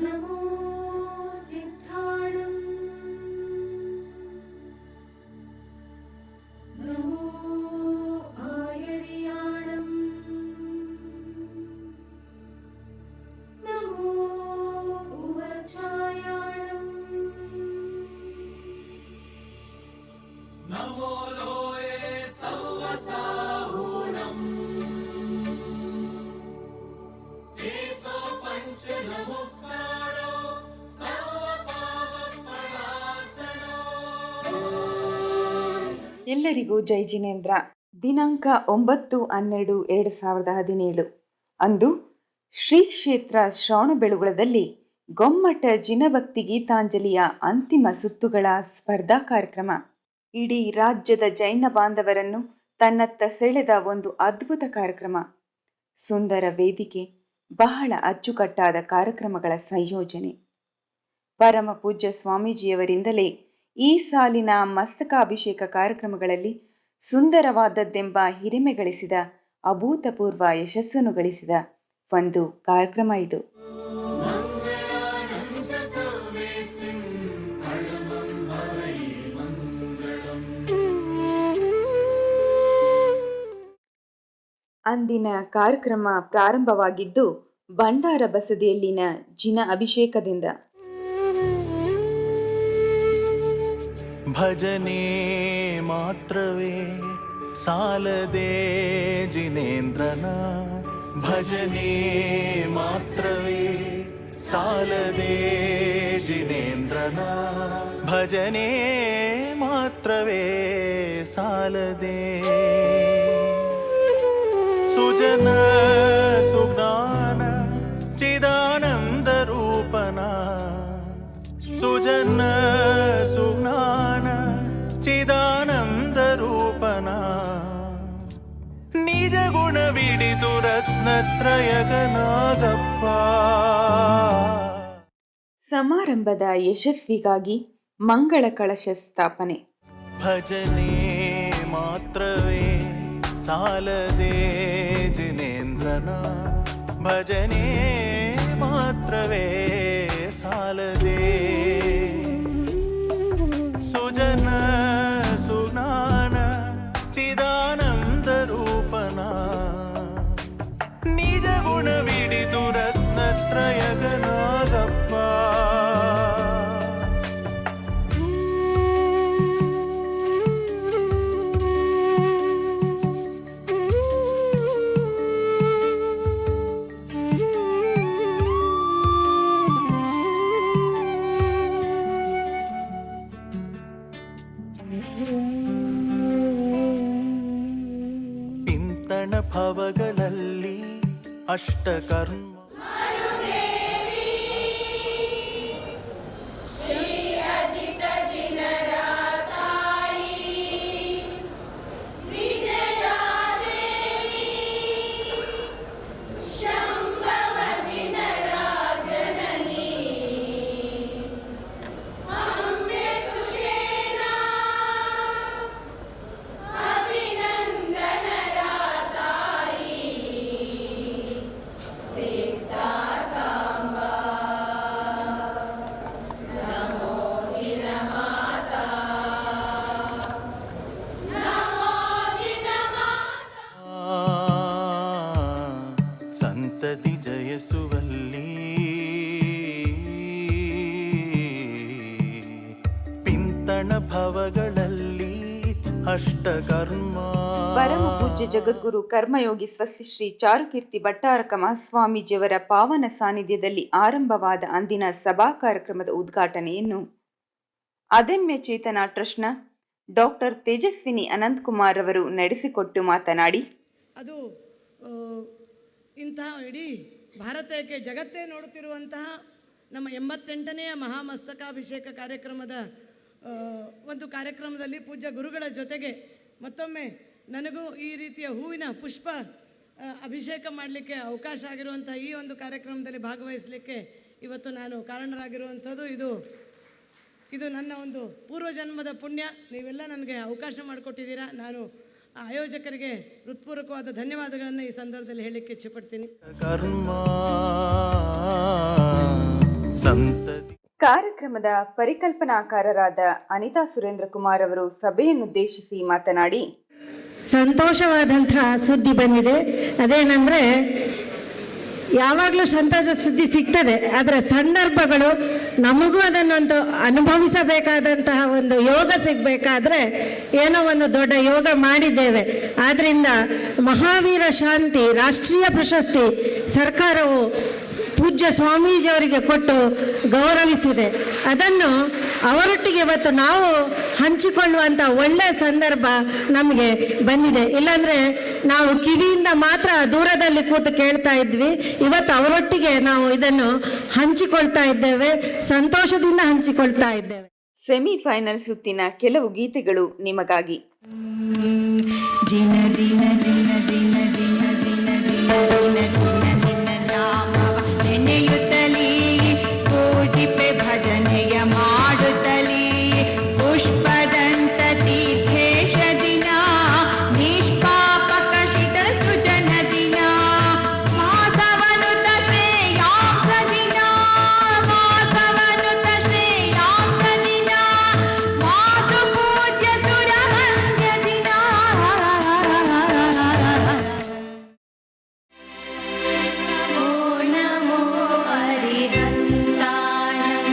नमो सिद्धाणं नमो आयर्याणं नमो उवचायाणं नमो लोये सौवसाहूणम् केशो पञ्चनमुक्तारो सर्वपावपणासनो। ಎಲ್ಲರಿಗೂ ಜೈ ಜಿನೇಂದ್ರ. ದಿನಾಂಕ 9/12/2017 ಅಂದು ಶ್ರೀ ಕ್ಷೇತ್ರ ಶ್ರವಣಬೆಳಗೊಳದಲ್ಲಿ ಗೊಮ್ಮಟ ಜಿನಭಕ್ತಿ ಗೀತಾಂಜಲಿಯ ಅಂತಿಮ ಸುತ್ತುಗಳ ಸ್ಪರ್ಧಾ ಕಾರ್ಯಕ್ರಮ ಇಡೀ ರಾಜ್ಯದ ಜೈನ ಬಾಂಧವರನ್ನು ತನ್ನತ್ತ ಸೆಳೆದ ಒಂದು ಅದ್ಭುತ ಕಾರ್ಯಕ್ರಮ. ಸುಂದರ ವೇದಿಕೆ, ಬಹಳ ಅಚ್ಚುಕಟ್ಟಾದ ಕಾರ್ಯಕ್ರಮಗಳ ಸಂಯೋಜನೆ. ಪರಮ ಪೂಜ್ಯ ಸ್ವಾಮೀಜಿಯವರಿಂದಲೇ ಈ ಸಾಲಿನ ಮಸ್ತಕಾಭಿಷೇಕ ಕಾರ್ಯಕ್ರಮಗಳಲ್ಲಿ ಸುಂದರವಾದದ್ದೆಂಬ ಹಿರಿಮೆ ಗಳಿಸಿದ, ಅಭೂತಪೂರ್ವ ಯಶಸ್ಸನ್ನು ಗಳಿಸಿದ ಒಂದು ಕಾರ್ಯಕ್ರಮ ಇದು. मङ्गलानं च सर्वेसिं परमं हवै मङ्गलम्। ಅಂದಿನ ಕಾರ್ಯಕ್ರಮ ಪ್ರಾರಂಭವಾಗಿದ್ದು ಭಂಡಾರ ಬಸದಿಯಲ್ಲಿನ ಜಿನ ಅಭಿಷೇಕದಿಂದ. ಭಜನೆ ಮಾತ್ರವೇ ಸಾಲದೆ ಜಿನೇಂದ್ರನ, ಭಜನೆ ಮಾತ್ರವೇ ಸಾಲದೆ ಜಿನೇಂದ್ರನ, ಭಜನೆ ಮಾತ್ರವೇ ಸಾಲದೆ ಸುಜನ ಸುಜ್ಞಾನ ಚಿದಾನಂದ ರೂಪನ, ಸುಜನ ಸುಜ್ಞಾನ ಚಿದಾನಂದ ರೂಪನ, ನಿಜ ಗುಣವಿಡಿದು ರತ್ನತ್ರಯಗನಾಗಪ್ಪ. ಸಮಾರಂಭದ ಯಶಸ್ವಿಗಾಗಿ ಮಂಗಳ ಕಳಶ ಸ್ಥಾಪನೆ. ಭಜನೆ ಮಾತ್ರವೇ ಸಾಲದೆ ಜಿನೇಂದ್ರನ, ಭಜನೆ ಮಾತ್ರವೇ ಸಾಲದೆ ಸುಜನ ಸುಜ್ಞಾನ ಚಿದಾನಂದ ರೂಪನ, ನಿಜ ಗುಣವಿಡಿದು ರತ್ನತ್ರಯಗನಾಗಪ್ಪ. ಪಿಂತಣ ಭವಗಳಲ್ಲಿ ಅಷ್ಟಕರ್ಮ ಸಂತತಿ ಜಯಸುವಲ್ಲಿ ಪಿಂತಣ ಭವಗಳಲ್ಲಿ ಅಷ್ಟಕರ್ಮ. ಪರಮ ಪೂಜ್ಯ ಜಗದ್ಗುರು ಕರ್ಮಯೋಗಿ ಸ್ವಸ್ತಿಶ್ರೀ ಚಾರುಕೀರ್ತಿ ಭಟ್ಟಾರಕ ಮಹಾಸ್ವಾಮೀಜಿಯವರ ಪಾವನ ಸಾನ್ನಿಧ್ಯದಲ್ಲಿ ಆರಂಭವಾದ ಅಂದಿನ ಸಭಾ ಕಾರ್ಯಕ್ರಮದ ಉದ್ಘಾಟನೆಯನ್ನು ಅದಮ್ಯ ಚೇತನ ಟ್ರಸ್ಟ್ನ ಡಾಕ್ಟರ್ ತೇಜಸ್ವಿನಿ ಅನಂತಕುಮಾರ್ ಅವರು ನಡೆಸಿಕೊಟ್ಟು ಮಾತನಾಡಿ, ಅದು ಇಂತಹ ಇಡೀ ಭಾರತಕ್ಕೆ ಜಗತ್ತೇ ನೋಡುತ್ತಿರುವಂತಹ ನಮ್ಮ 88ನೇ ಮಹಾಮಸ್ತಕಾಭಿಷೇಕ ಕಾರ್ಯಕ್ರಮದ ಒಂದು ಕಾರ್ಯಕ್ರಮದಲ್ಲಿ ಪೂಜ್ಯ ಗುರುಗಳ ಜೊತೆಗೆ ಮತ್ತೊಮ್ಮೆ ನನಗೂ ಈ ರೀತಿಯ ಹೂವಿನ ಪುಷ್ಪ ಅಭಿಷೇಕ ಮಾಡಲಿಕ್ಕೆ ಅವಕಾಶ ಆಗಿರುವಂಥ ಈ ಒಂದು ಕಾರ್ಯಕ್ರಮದಲ್ಲಿ ಭಾಗವಹಿಸಲಿಕ್ಕೆ ಇವತ್ತು ನಾನು ಕಾರಣರಾಗಿರುವಂಥದ್ದು ಇದು ನನ್ನ ಒಂದು ಪೂರ್ವಜನ್ಮದ ಪುಣ್ಯ. ನೀವೆಲ್ಲ ನನಗೆ ಅವಕಾಶ ಮಾಡಿಕೊಟ್ಟಿದ್ದೀರಾ. ನಾನು ಆಯೋಜಕರಿಗೆ ಹೃತ್ಪೂರ್ವಕವಾದ ಧನ್ಯವಾದಗಳನ್ನು ಈ ಸಂದರ್ಭದಲ್ಲಿ ಹೇಳಲಿಕ್ಕೆ ಇಚ್ಛೆಪಡ್ತೀನಿ. ಕರ್ಮ ಸಂತತಿ ಕಾರ್ಯಕ್ರಮದ ಪರಿಕಲ್ಪನಾಕಾರರಾದ ಅನಿತಾ ಸುರೇಂದ್ರ ಕುಮಾರ್ ಅವರು ಸಭೆಯನ್ನುದ್ದೇಶಿಸಿ ಮಾತನಾಡಿ, ಸಂತೋಷವಾದಂತಹ ಸುದ್ದಿ ಬಂದಿದೆ. ಅದೇನೆಂದರೆ, ಯಾವಾಗಲೂ ಸಂತೋಷ ಸುದ್ದಿ ಸಿಗ್ತದೆ, ಆದರೆ ಸಂದರ್ಭಗಳು ನಮಗೂ ಅದನ್ನೊಂದು ಅನುಭವಿಸಬೇಕಾದಂತಹ ಒಂದು ಯೋಗ ಸಿಗಬೇಕಾದ್ರೆ ಏನೋ ಒಂದು ದೊಡ್ಡ ಯೋಗ ಮಾಡಿದ್ದೇವೆ. ಆದ್ದರಿಂದ ಮಹಾವೀರ ಶಾಂತಿ ರಾಷ್ಟ್ರೀಯ ಪ್ರಶಸ್ತಿ ಸರ್ಕಾರವು ಪೂಜ್ಯ ಸ್ವಾಮೀಜಿಯವರಿಗೆ ಕೊಟ್ಟು ಗೌರವಿಸಿದೆ. ಅದನ್ನು ಅವರೊಟ್ಟಿಗೆ ಇವತ್ತು ನಾವು ಹಂಚಿಕೊಳ್ಳುವಂಥ ಒಳ್ಳೆಯ ಸಂದರ್ಭ ನಮಗೆ ಬಂದಿದೆ. ಇಲ್ಲಾಂದರೆ ನಾವು ಕಿವಿಯಿಂದ ಮಾತ್ರ ದೂರದಲ್ಲಿ ಕೂತು ಕೇಳ್ತಾ ಇದ್ವಿ. ಇವತ್ತು ಅವರೊಟ್ಟಿಗೆ ನಾವು ಇದನ್ನು ಹಂಚಿಕೊಳ್ತಾ ಇದ್ದೇವೆ, ಸಂತೋಷದಿಂದ ಹಂಚಿಕೊಳ್ತಾ ಇದ್ದೇವೆ. ಸೆಮಿಫೈನಲ್ ಸುತ್ತಿನ ಕೆಲವು ಗೀತೆಗಳು ನಿಮಗಾಗಿ. ಜಿನ ಜಿನ ಜಿನ ಜಿನ ಜಿನ ಜಿನ ಜಿನ ಜಿನ ಜಿನ ಜಿನ ನಾಮವ ನೆನೆಯುತ್ತಲೀ ಪೂಜಿಪೆ ಭಜನೆಯ ಮಾಡುತ್ತಲೀ ಪುಷ್ಪದಂತ ತೀರ್ಥೇಶ ದಿನ ನಿಷ್ಪಾಪಕ ಶಿತ ಸುಜನ ದಿನ ಮಾಸವನುತ ಶ್ರೇಯಾಂಸ ದಿನ ಮಾಸವನುತ ಶ್ರೇಯಾಂಸ ದಿನ ಮಾಸು ಪೂಜ್ಯ ಸುರವಂದ್ಯ ದಿನ. ನಮೋ ಹರಿಹಂತಾಣಂ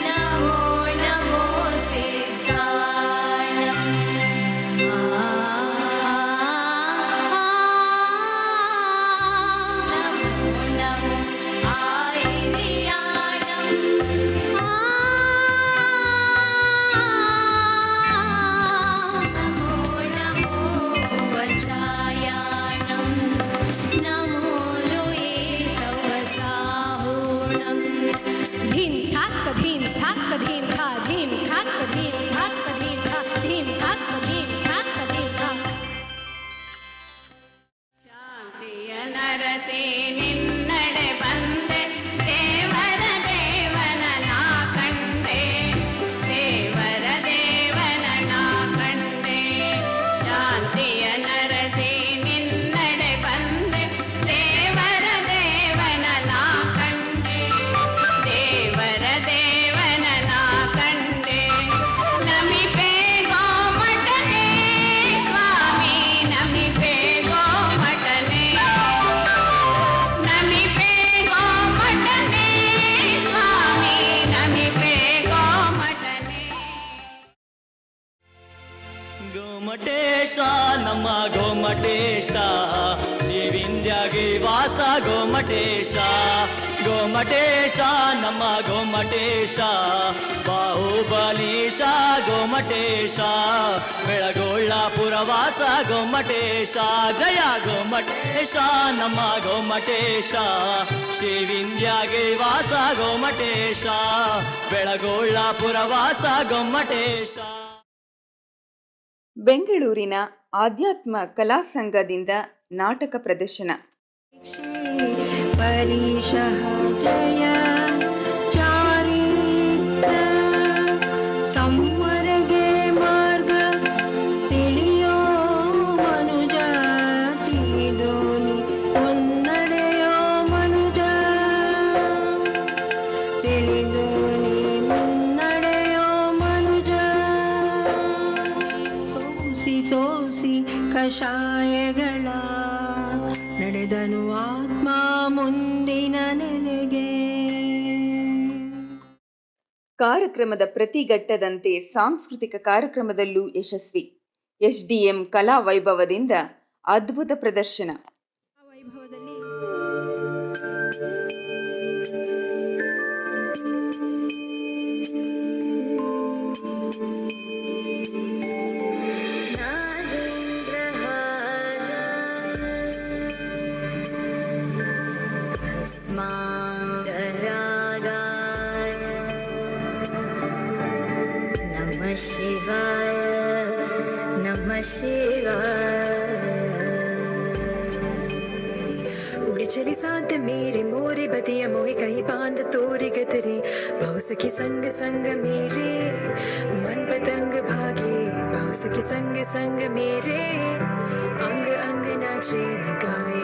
ನಮೋ ನಮೋ ಸಿದ್ಧಾಣಂ ನಮೋ ನಮೋ ಆಯಿರಿಯಾಣಂ ನಮೋ ನಮೋ ವಚಾಯಾಣಂ ನಮೋ ಲೋಯೇ ಸವಸಾಹೂಣಂ ಧೀಂ ಧಾಕ್ ಧೀಂ ಧಾಕ್ ಧೀಂ ಧಾ ಧೀಂ ಧಾಕ್ ಧೀಂ ಧಾಕ್ ಧೀಂ ಧಾ ಧೀಂ ಧಾಕ್ ಧೀಂ ಧಾಕ್ ಧೀಂ ಧಾ. ಶಾಂತಿಯ ನರಸೇ ನಿನ್ನಡೆ ಬಂದೆ ದೇವರ ದೇವನ ನಾ ಕಂಡೆ ದೇವರ ದೇವನ ನಾ ಕಂಡೆ ಶಾಂತಿಯ ನರಸೇ ನಿನ್ನಡೆ ಬಂದೆ ದೇವರ ದೇವನ ನಾ ಕಂಡೆ ದೇವರ ದೇವನ ನಾ ಕಂಡೆ ನಮಿಪೆ ಗೋಮಟನೆ ಸ್ವಾಮಿ ನಮಿಪೆ ಗೋಮಟನೆ ನಮಿಪೆ ಗೋಮಟನೆ ಸ್ವಾಮಿ ನಮಿಪೆ ಗೋಮಟನೆ. ಗೋಮಟೇಶ ನಮ್ಮ ಗೋಮಟೇಶ ಶ್ರೀವಿಂದ್ಯಾಗಿ ವಾಸ ಗೋಮಟೇಶ ಗೋಮಟೇಶ ನಮ್ಮ ಗೋಮಟೇಶ ಬಾಹುಬಲೀಶ ಗೋಮಟೇಶ ಬೆಳಗೊಳ್ಳಾಪುರ ವಾಸ ಗೋಮಟೇಶ ಜಯ ಗೋಮಟೇಶ ನಮ್ಮ ಗೋಮಟೇಶ ಶ್ರೀವಿಂದ್ಯಾಗಿ ವಾಸ ಗೋಮಟೇಶ ಬೆಳಗೊಳ್ಳಾಪುರ ವಾಸ ಗೋಮಟೇಶ. ಬೆಂಗಳೂರಿನ ಆಧ್ಯಾತ್ಮ ಕಲಾ ಸಂಘದಿಂದ ನಾಟಕ ಪ್ರದರ್ಶನ. ಪರಿಶಃ ಜಯ ಚಾರಿತ್ರ ಸಂವರಗೆ ಮಾರ್ಗ ತಿಳಿಯೋ ಮನುಜ ತಿಳಿದೋನಿ ಮುನ್ನಡೆಯೋ ಮನುಜ ತಿಳಿದೋನಿ ಮುನ್ನಡೆಯೋ ಮನುಜ ಸೋಸಿ ಸೋಸಿ ಕಷಾಯಗಳ ನಡೆದನು ಆತ್ಮ ಮುಂದಿನ ನೆಲೆಗೆ. ಕಾರ್ಯಕ್ರಮದ ಪ್ರತಿ ಘಟ್ಟದಂತೆ ಸಾಂಸ್ಕೃತಿಕ ಕಾರ್ಯಕ್ರಮದಲ್ಲೂ ಯಶಸ್ವಿ. ಎಸ್ಡಿಎಂ ಕಲಾ ವೈಭವದಿಂದ ಅದ್ಭುತ ಪ್ರದರ್ಶನ. ವೈಭವದಲ್ಲಿ ನಮಃ ಶಿವಾಯ ನಮಃ ಶಿವಾಯ. उड़ी चली सांत मेरे मोरे बदिया मोहे कहीं बांध तोरी गतरी भाव सखी संग संग मेरे मन पतंग भागे भाव सखी संग संग मेरे अंग अंग नाचे गाए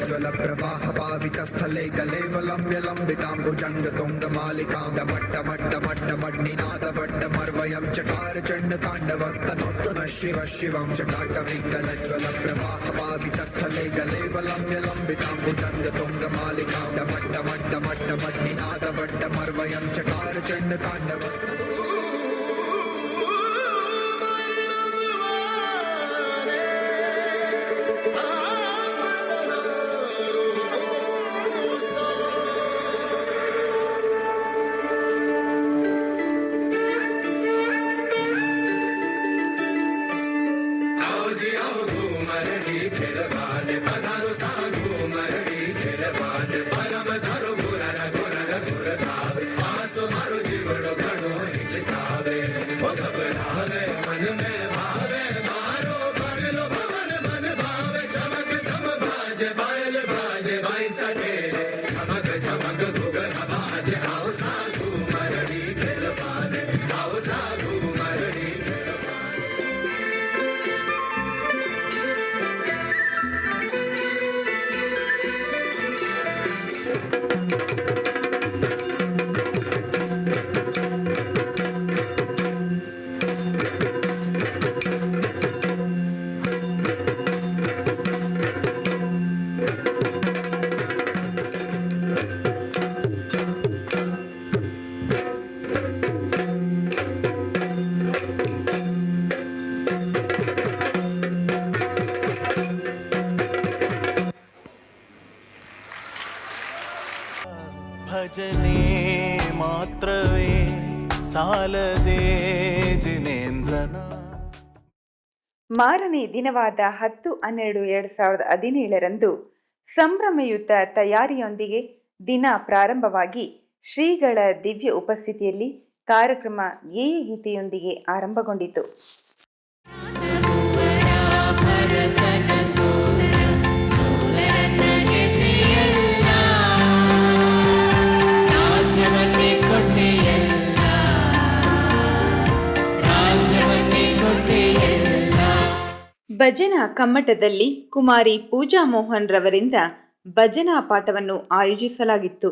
ज्वल प्रवाह भावित स्थले गलेवलम्ब्य लम्बिताम्बुजंग तुंग मालिकां डमट्ट मट्ट मट्ट मड्निनाद वट्ट मर्वयं चकार चंड तांडवस्तनोत्तन शिव शिवं चटाट विकल ज्वल प्रवाह भावित स्थले गलेवलम्ब्य लम्बिताम्बुजंग तुंग मालिकां डमट्ट मट्ट मट्ट मड्निनाद वट्ट मर्वयं चकार चंड तांडव ಭಜನೆ ಮಾತ್ರವೇ ಸಾಲದೆ ಜಿನೇಂದ್ರನ. ಮಾರನೇ ದಿನವಾದ 10-12-2017 ಸಂಭ್ರಮಯುತ ತಯಾರಿಯೊಂದಿಗೆ ದಿನ ಪ್ರಾರಂಭವಾಗಿ ಶ್ರೀಗಳ ದಿವ್ಯ ಉಪಸ್ಥಿತಿಯಲ್ಲಿ ಕಾರ್ಯಕ್ರಮ ಗೀತೆಯೊಂದಿಗೆ ಆರಂಭಗೊಂಡಿತು. ಭಜನಾ ಕಮ್ಮಟದಲ್ಲಿ ಕುಮಾರಿ ಪೂಜಾ ಮೋಹನ್ ರವರಿಂದ ಭಜನಾ ಪಾಠವನ್ನು ಆಯೋಜಿಸಲಾಗಿತ್ತು.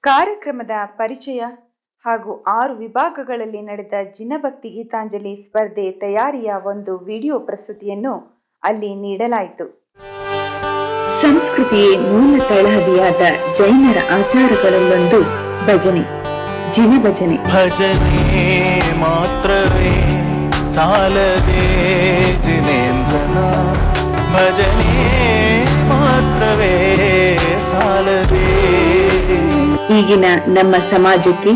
ಕಾರ್ಯಕ್ರಮದ ಪರಿಚಯ ಹಾಗೂ 6 ವಿಭಾಗಗಳಲ್ಲಿ ನಡೆದ ಜಿನಭಕ್ತಿ ಗೀತಾಂಜಲಿ ಸ್ಪರ್ಧೆ ತಯಾರಿಯ ಒಂದು ವಿಡಿಯೋ ಪ್ರಸ್ತುತಿಯನ್ನು ಅಲ್ಲಿ ನೀಡಲಾಯಿತು. ಸಂಸ್ಕೃತಿಯೇ ಮೂಲ ತಳಹದಿಯಾದ ಜೈನರ ಆಚಾರಗಳಲ್ಲೊಂದು ಭಜನೆ, ಜಿನಭಜನೆ. ಭಜನೆ ಮಾತ್ರವೇ ಸಾಲದೆ ಜಿನೇಂದ್ರನ, ಭಜನೆ ಮಾತ್ರವೇ ಸಾಲದೆ. ಈಗಿನ ನಮ್ಮ ಸಮಾಜಕ್ಕೆ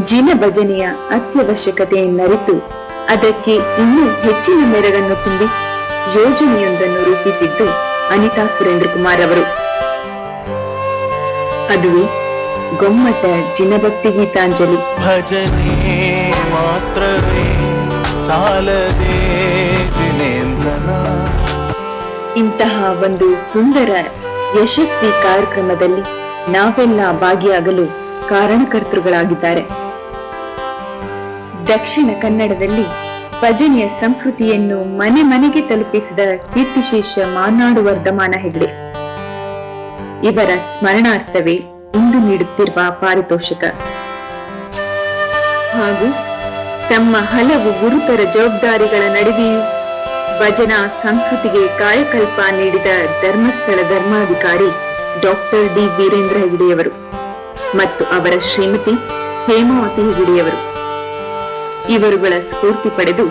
ಜಿನ ಭಜನೆಯ ಅತ್ಯವಶ್ಯಕತೆಯನ್ನರಿತು ಅದಕ್ಕೆ ಇನ್ನೂ ಹೆಚ್ಚಿನ ಮೆರಗನ್ನು ತುಂಬಿ ಯೋಜನೆಯೊಂದನ್ನು ರೂಪಿಸಿದ್ದು ಅನಿತಾ ಸುರೇಂದ್ರ ಕುಮಾರ್ ಅವರು. ಅದುವೇ ಗೊಮ್ಮಟ ಜಿನಭಕ್ತಿ ಗೀತಾಂಜಲಿ. ಭಜನೆ ಮಾತ್ರವೇ ಸಾಲದೆ ಜಿನೇಂದ್ರನ. ಇಂತಹ ಒಂದು ಸುಂದರ ಯಶಸ್ವಿ ಕಾರ್ಯಕ್ರಮದಲ್ಲಿ ನಾವೆಲ್ಲ ಭಾಗಿಯಾಗಲು ಕಾರಣಕರ್ತರುಗಳಾಗಿದ್ದಾರೆ. ದಕ್ಷಿಣ ಕನ್ನಡದಲ್ಲಿ ಭಜನೆಯ ಸಂಸ್ಕೃತಿಯನ್ನು ಮನೆ ಮನೆಗೆ ತಲುಪಿಸಿದ ಕೀರ್ತಿಶೇಷ ಮಾನಾಡು ವರ್ಧಮಾನ ಹೆಗ್ಡೆ ಇವರ ಸ್ಮರಣಾರ್ಥವೇ ಇಂದು ನೀಡುತ್ತಿರುವ ಪಾರಿತೋಷಕ ಹಾಗೂ ತಮ್ಮ ಹಲವು ಗುರುತರ ಜವಾಬ್ದಾರಿಗಳ ನಡುವೆಯೂ ಭಜನಾ ಸಂಸ್ಕೃತಿಗೆ ಕಾಯಕಲ್ಪ ನೀಡಿದ ಧರ್ಮಸ್ಥಳ ಧರ್ಮಾಧಿಕಾರಿ ಡಾಕ್ಟರ್ ಡಿ ವೀರೇಂದ್ರ ಹೆಗಡೆಯವರು ಮತ್ತು ಅವರ ಶ್ರೀಮತಿ ಹೇಮಾವತಿ ಹೆಗಡೆಯವರು ಇವರುಗಳ ಸ್ಫೂರ್ತಿ ಪಡೆದು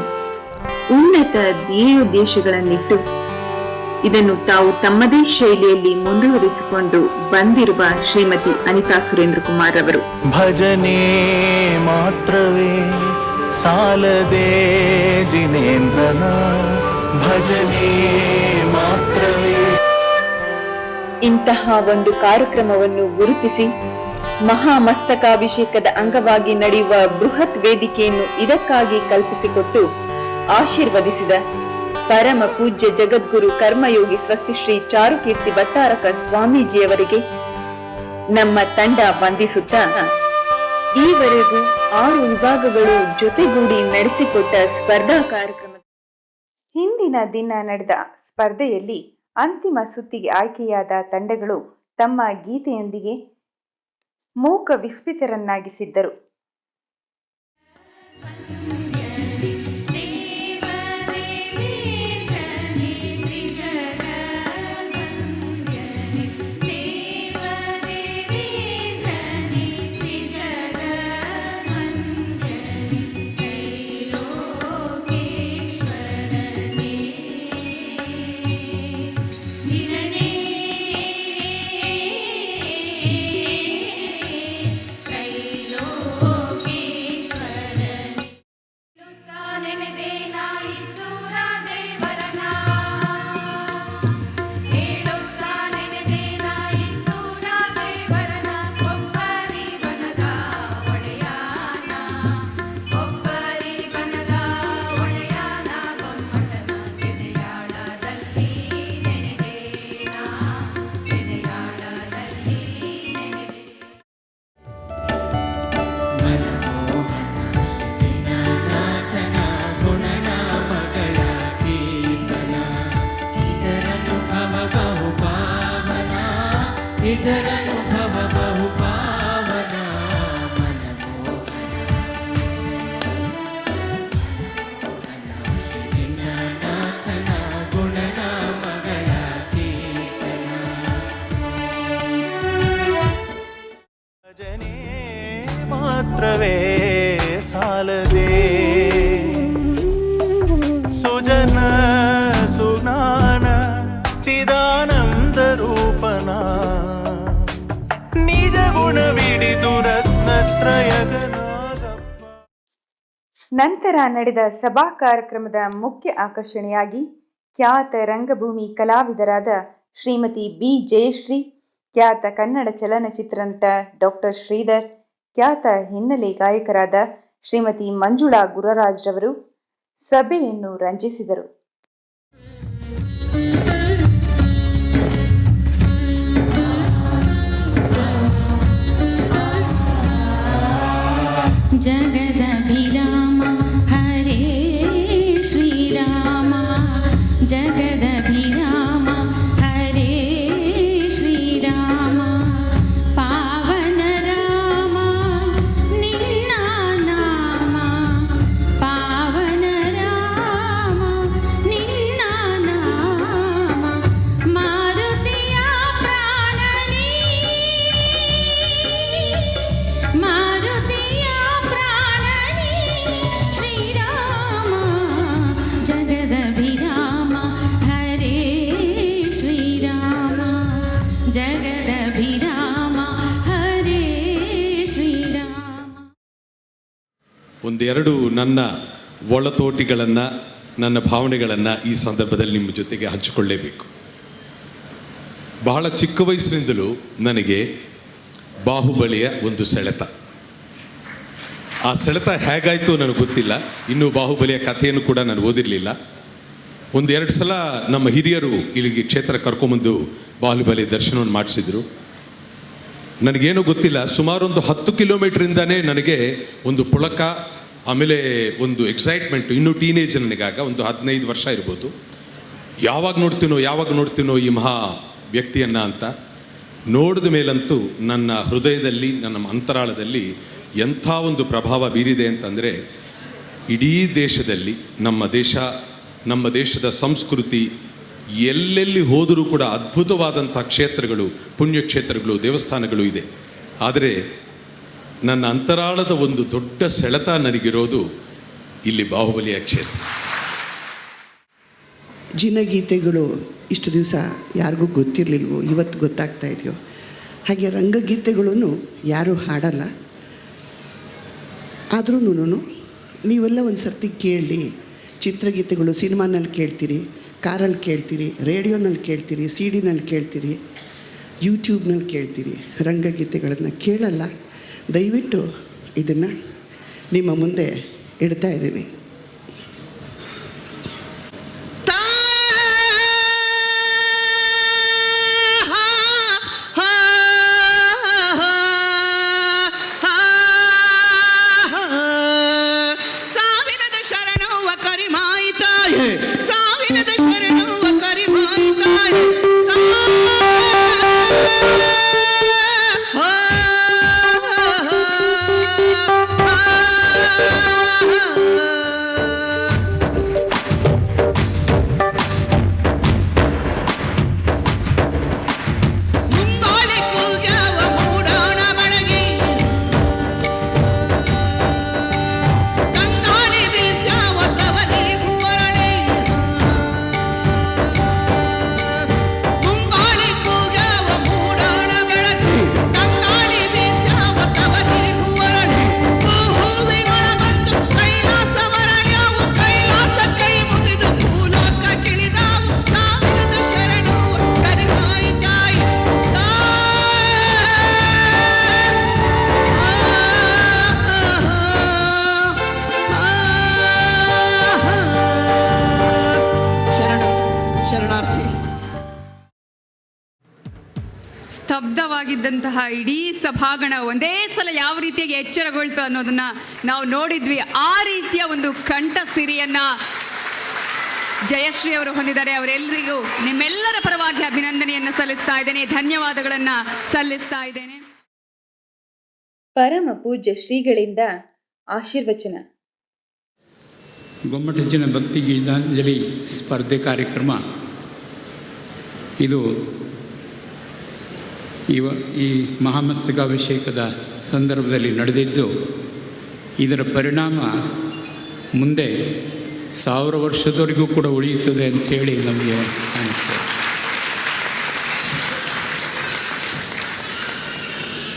ಉನ್ನತ ಧ್ಯೇಯೋದ್ದೇಶಗಳನ್ನಿಟ್ಟು ಇದನ್ನು ತಾವು ತಮ್ಮದೇ ಶೈಲಿಯಲ್ಲಿ ಮುಂದುವರಿಸಿಕೊಂಡು ಬಂದಿರುವ ಶ್ರೀಮತಿ ಅನಿತಾ ಸುರೇಂದ್ರ ಕುಮಾರ್ ಅವರು ಭಜನೆ ಮಾತ್ರವೇ ಸಾಲದೆ ಜಿನೇಂದ್ರನ ಭಜನೆ ಮಾತ್ರವೇ. ಇಂತಹ ಒಂದು ಕಾರ್ಯಕ್ರಮವನ್ನು ಗುರುತಿಸಿ ಮಹಾಮಸ್ತಕಾಭಿಷೇಕದ ಅಂಗವಾಗಿ ನಡೆಯುವ ಬೃಹತ್ ವೇದಿಕೆಯನ್ನು ಇದಕ್ಕಾಗಿ ಕಲ್ಪಿಸಿಕೊಟ್ಟು ಆಶೀರ್ವದಿಸಿದ ಪರಮ ಪೂಜ್ಯ ಜಗದ್ಗುರು ಕರ್ಮಯೋಗಿ ಸ್ವಸ್ತಿ ಶ್ರೀ ಚಾರುಕೀರ್ತಿ ಭಟ್ಟಾರಕ ಸ್ವಾಮೀಜಿಯವರಿಗೆ ನಮ್ಮ ತಂಡ ವಂದಿಸುತ್ತಾ ಈವರೆಗೂ 6 ವಿಭಾಗಗಳು ಜೊತೆಗೂಡಿ ನಡೆಸಿಕೊಟ್ಟ ಸ್ಪರ್ಧಾ ಕಾರ್ಯಕ್ರಮ ಹಿಂದಿನ ದಿನ ನಡೆದ ಸ್ಪರ್ಧೆಯಲ್ಲಿ ಅಂತಿಮ ಸುತ್ತಿಗೆ ಆಯ್ಕೆಯಾದ ತಂಡಗಳು ತಮ್ಮ ಗೀತೆಯೊಂದಿಗೆ ಮೂಕ ವಿಸ್ಮಿತರನ್ನಾಗಿಸಿದ್ದರು. ಭಜನೆ ಮಾತ್ರವೇ ಸಾಲದೆ ಸುಜನ ಸುನಾನ ಚಿದಾನಂದ ರೂಪನ ನಿಜ ಗುಣವಿಡಿದು ರತ್ನತ್ರಯಗನಾಗಪ್ಪ. ನಂತರ ನಡೆದ ಸಭಾ ಕಾರ್ಯಕ್ರಮದ ಮುಖ್ಯ ಆಕರ್ಷಣೆಯಾಗಿ ಖ್ಯಾತ ರಂಗಭೂಮಿ ಕಲಾವಿದರಾದ ಶ್ರೀಮತಿ ಬಿ ಜಯಶ್ರೀ, ಖ್ಯಾತ ಕನ್ನಡ ಚಲನಚಿತ್ರ ನಟ ಡಾಕ್ಟರ್ ಶ್ರೀಧರ್, ಖ್ಯಾತ ಹಿನ್ನೆಲೆ ಗಾಯಕರಾದ ಶ್ರೀಮತಿ ಮಂಜುಳಾ ಗುರುರಾಜ್ ರವರು ಸಭೆಯನ್ನು ರಂಜಿಸಿದರು. ಜಗದಭಿರಾಮ ಹರೇ ಶ್ರೀರಾಮ, ಜಗದಭಿರಾಮ ಹರೇ ಶ್ರೀರಾಮ, ಪಾವನ ರಾಮ ನಿನ್ನ ನಾಮ, ಪಾವನ ರಾಮ ನಿನ್ನ ನಾಮ, ಮಾರುತಿಯ ಪ್ರಾಣ ಮಾರುತಿಯ ಪ್ರಾಣ ಶ್ರೀರಾಮ, ಜಗದಭಿರಾಮ ಹರೇ ಶ್ರೀರಾಮ, ಜಗದಭಿರಾಮ ಹರೇ ಶ್ರೀರಾಮ. ಒಂದೆರಡು ನನ್ನ ಒಳತೋಟಿಗಳನ್ನು, ನನ್ನ ಭಾವನೆಗಳನ್ನು ಈ ಸಂದರ್ಭದಲ್ಲಿ ನಿಮ್ಮ ಜೊತೆಗೆ ಹಂಚಿಕೊಳ್ಳೇಬೇಕು. ಬಹಳ ಚಿಕ್ಕ ವಯಸ್ಸಿನಿಂದಲೂ ನನಗೆ ಬಾಹುಬಲಿಯ ಒಂದು ಸೆಳೆತ. ಆ ಸೆಳೆತ ಹೇಗಾಯಿತು ನನಗೆ ಗೊತ್ತಿಲ್ಲ. ಇನ್ನೂ ಬಾಹುಬಲಿಯ ಕಥೆಯನ್ನು ಕೂಡ ನಾನು ಓದಿರಲಿಲ್ಲ. 1-2 ಸಲ ನಮ್ಮ ಹಿರಿಯರು ಇಲ್ಲಿಗೆ ಕ್ಷೇತ್ರ ಕರ್ಕೊಂಬಂದು ಬಾಹುಬಲಿ ದರ್ಶನವನ್ನು ಮಾಡಿಸಿದ್ರು. ನನಗೇನೂ ಗೊತ್ತಿಲ್ಲ. ಸುಮಾರು ಒಂದು 10 ಕಿಲೋಮೀಟ್ರಿಂದನೇ ನನಗೆ ಒಂದು ಪುಳಕ, ಆಮೇಲೆ ಒಂದು ಎಕ್ಸೈಟ್ಮೆಂಟು. ಇನ್ನೂ ಟೀನೇಜ್ ನನಗಾಗ ಒಂದು 15 ವರ್ಷ ಇರ್ಬೋದು. ಯಾವಾಗ ನೋಡ್ತೀನೋ ಈ ಮಹಾ ವ್ಯಕ್ತಿಯನ್ನು ಅಂತ. ನೋಡಿದ ಮೇಲಂತೂ ನನ್ನ ಹೃದಯದಲ್ಲಿ, ನನ್ನ ಅಂತರಾಳದಲ್ಲಿ ಎಂಥ ಒಂದು ಪ್ರಭಾವ ಬೀರಿದೆ ಅಂತಂದರೆ, ಇಡೀ ದೇಶದಲ್ಲಿ ನಮ್ಮ ದೇಶ ನಮ್ಮ ದೇಶದ ಸಂಸ್ಕೃತಿ ಎಲ್ಲೆಲ್ಲಿ ಹೋದರೂ ಕೂಡ ಅದ್ಭುತವಾದಂಥ ಕ್ಷೇತ್ರಗಳು, ಪುಣ್ಯಕ್ಷೇತ್ರಗಳು, ದೇವಸ್ಥಾನಗಳು ಇದೆ. ಆದರೆ ನನ್ನ ಅಂತರಾಳದ ಒಂದು ದೊಡ್ಡ ಸೆಳೆತ ನನಗಿರೋದು ಇಲ್ಲಿ ಬಾಹುಬಲಿಯ ಕ್ಷೇತ್ರ. ಜಿನಗೀತೆಗಳು ಇಷ್ಟು ದಿವಸ ಯಾರಿಗೂ ಗೊತ್ತಿರಲಿಲ್ವೋ, ಇವತ್ತು ಗೊತ್ತಾಗ್ತಾ ಇದೆಯೋ. ಹಾಗೆ ರಂಗಗೀತೆಗಳನ್ನು ಯಾರೂ ಹಾಡಲ್ಲ. ಆದ್ರೂ ನೀವೆಲ್ಲ ಒಂದು ಸರ್ತಿ ಕೇಳಿ. ಚಿತ್ರಗೀತೆಗಳು ಸಿನಿಮಾನಲ್ಲಿ ಕೇಳ್ತೀರಿ, ಕಾರಲ್ಲಿ ಕೇಳ್ತೀರಿ, ರೇಡಿಯೋನಲ್ಲಿ ಕೇಳ್ತೀರಿ, ಸಿ ಡಿನಲ್ಲಿ ಕೇಳ್ತೀರಿ, ಯೂಟ್ಯೂಬ್ನಲ್ಲಿ ಕೇಳ್ತೀರಿ. ರಂಗಗೀತೆಗಳನ್ನು ಕೇಳಲ್ಲ. ದಯವಿಟ್ಟು ಇದನ್ನು ನಿಮ್ಮ ಮುಂದೆ ಇಡ್ತಾ ಇದ್ದೀನಿ. ಸ್ತಬ್ಧವಾಗಿದ್ದಂತಹ ಇಡೀ ಸಭಾಗಣ ಒಂದೇ ಸಲ ಯಾವ ರೀತಿಯಾಗಿ ಎಚ್ಚರಗೊಳ್ತು ಅನ್ನೋದನ್ನ ನಾವು ನೋಡಿದ್ವಿ. ಆ ರೀತಿಯ ಒಂದು ಕಂಠ ಸಿರಿಯನ್ನ ಜಯಶ್ರೀ ಅವರು ಹೊಂದಿದ್ದಾರೆ. ಅವರೆಲ್ಲರಿಗೂ ನಿಮ್ಮೆಲ್ಲರ ಪರವಾಗಿ ಅಭಿನಂದನೆಯನ್ನು ಸಲ್ಲಿಸ್ತಾ ಇದ್ದೇನೆ, ಧನ್ಯವಾದಗಳನ್ನ ಸಲ್ಲಿಸ್ತಾ ಇದ್ದೇನೆ. ಪರಮ ಪೂಜ್ಯ ಶ್ರೀಗಳಿಂದ ಆಶೀರ್ವಚನ. ಗೊಮ್ಮಟ ಜನ ಭಕ್ತಿ ಗೀತಾಂಜಲಿ ಸ್ಪರ್ಧೆ ಕಾರ್ಯಕ್ರಮ ಇದು ಈ ಮಹಾಮಸ್ತಕಾಭಿಷೇಕದ ಸಂದರ್ಭದಲ್ಲಿ ನಡೆದಿದ್ದು, ಇದರ ಪರಿಣಾಮ ಮುಂದೆ 1000 ವರ್ಷದವರೆಗೂ ಕೂಡ ಉಳಿಯುತ್ತದೆ ಅಂಥೇಳಿ ನಮಗೆ ಅನಿಸ್ತದೆ.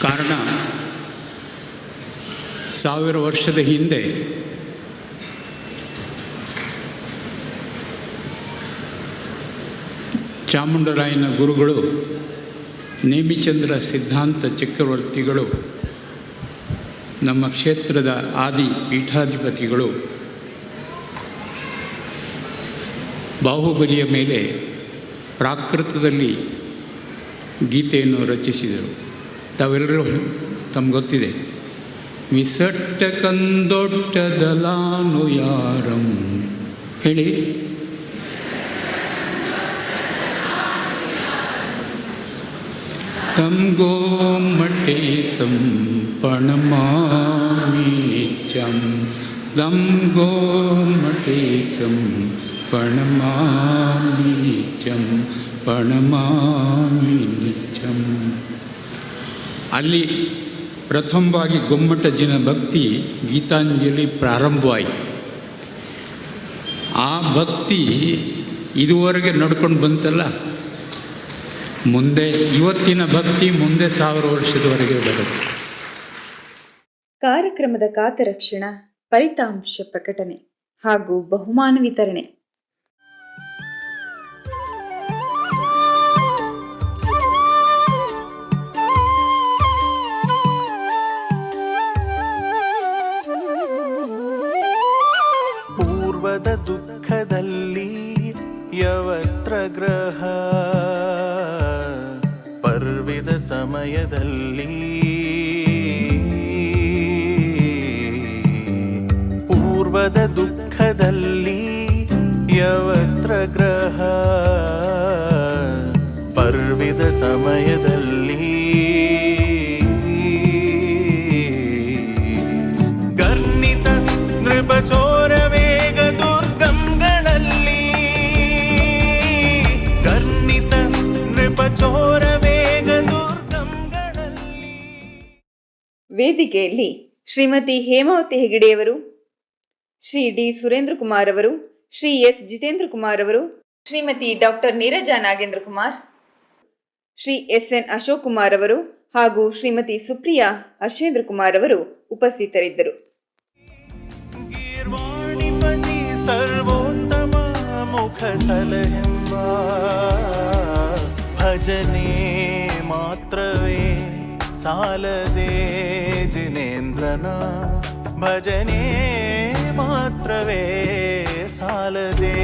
ಕಾರಣ 1000 ವರ್ಷದ ಹಿಂದೆ ಚಾಮುಂಡರಾಯನ ಗುರುಗಳು ನೇಮಿಚಂದ್ರ ಸಿದ್ಧಾಂತ ಚಕ್ರವರ್ತಿಗಳು, ನಮ್ಮ ಕ್ಷೇತ್ರದ ಆದಿ ಪೀಠಾಧಿಪತಿಗಳು ಬಾಹುಬಲಿಯ ಮೇಲೆ ಪ್ರಾಕೃತದಲ್ಲಿ ಗೀತೆಯನ್ನು ರಚಿಸಿದರು. ತಾವೆಲ್ಲರೂ ತಮ್ಗೆ ಗೊತ್ತಿದೆ. ವಿಸಟ್ಟ ಕಂದೊಟ್ಟದಲಾನು ಯಾರಂ ಹೇಳಿ. ತಂ ಗೋಮಟೇಶಂ ಪ್ರಣಮಾಮಿ ನಿತ್ಯಂ, ತಂ ಗೋಮಟೇಶಂ ಪ್ರಣಮಾಮಿ ನಿತ್ಯಂ, ಪ್ರಣಮಾಮಿ ನಿತ್ಯಂ. ಅಲ್ಲಿ ಪ್ರಥಮವಾಗಿ ಗೊಮ್ಮಟ ಜನ ಭಕ್ತಿ ಗೀತಾಂಜಲಿ ಪ್ರಾರಂಭವಾಯಿತು. ಆ ಭಕ್ತಿ ಇದುವರೆಗೆ ನಡ್ಕೊಂಡು ಬಂತಲ್ಲ, ಮುಂದೆ ಇವತ್ತಿನ ಭಕ್ತಿ ಮುಂದೆ 1000 ವರ್ಷದವರೆಗೆ ಬರುತ್ತೆ. ಕಾರ್ಯಕ್ರಮದ ಕಾತರಕ್ಷಣ, ಫಲಿತಾಂಶ ಪ್ರಕಟಣೆ ಹಾಗೂ ಬಹುಮಾನ ವಿತರಣೆ. ಪೂರ್ವದ ದುಃಖದಲ್ಲಿ ಯವತ್ರ ಗ್ರಹ, ಪರ್ವಿದ ಸಮಯದಲ್ಲಿ ಪೂರ್ವದ ದುಃಖದಲ್ಲಿ ಯವತ್ರ ಗ್ರಹ, ಪರ್ವಿದ ಸಮಯದಲ್ಲಿ ಗರ್ನಿತ ನೃಪಚೋರ ವೇಗ ದುರ್ಗಂಗಳಲ್ಲಿ ಚೋರ ವೇಗ ದುರ್ಗಂಗಳಲ್ಲಿ. ವೇದಿಕೆಯಲ್ಲಿ ಶ್ರೀಮತಿ ಹೇಮಾವತಿ ಹೆಗಡೆಯವರು, ಶ್ರೀ ಡಿ ಸುರೇಂದ್ರ ಕುಮಾರ್ ಅವರು, ಶ್ರೀ ಎಸ್ ಜಿತೇಂದ್ರ ಕುಮಾರ್ ಅವರು, Shrimati doctor Neeraja Nagendra Kumar, Shri S N Ashok Kumar ಅವರು ಹಾಗೂ ಶ್ರೀಮತಿ ಸುಪ್ರಿಯಾ ಹರ್ಷೇಂದ್ರ ಕುಮಾರ್ ಅವರು ಉಪಸ್ಥಿತರಿದ್ದರು. ಗೀರ್ವಾಣಿಪತಿ ಸರ್ವೋತ್ತಮ ಮುಖ ಸಲಹೆಂಬ ಭಜನೆ ಮಾತ್ರವೇ ಸಾಲದೆ ಜಿನೇಂದ್ರನ ಭಜನೆ ಮಾತ್ರವೇ ಸಾಲದೆ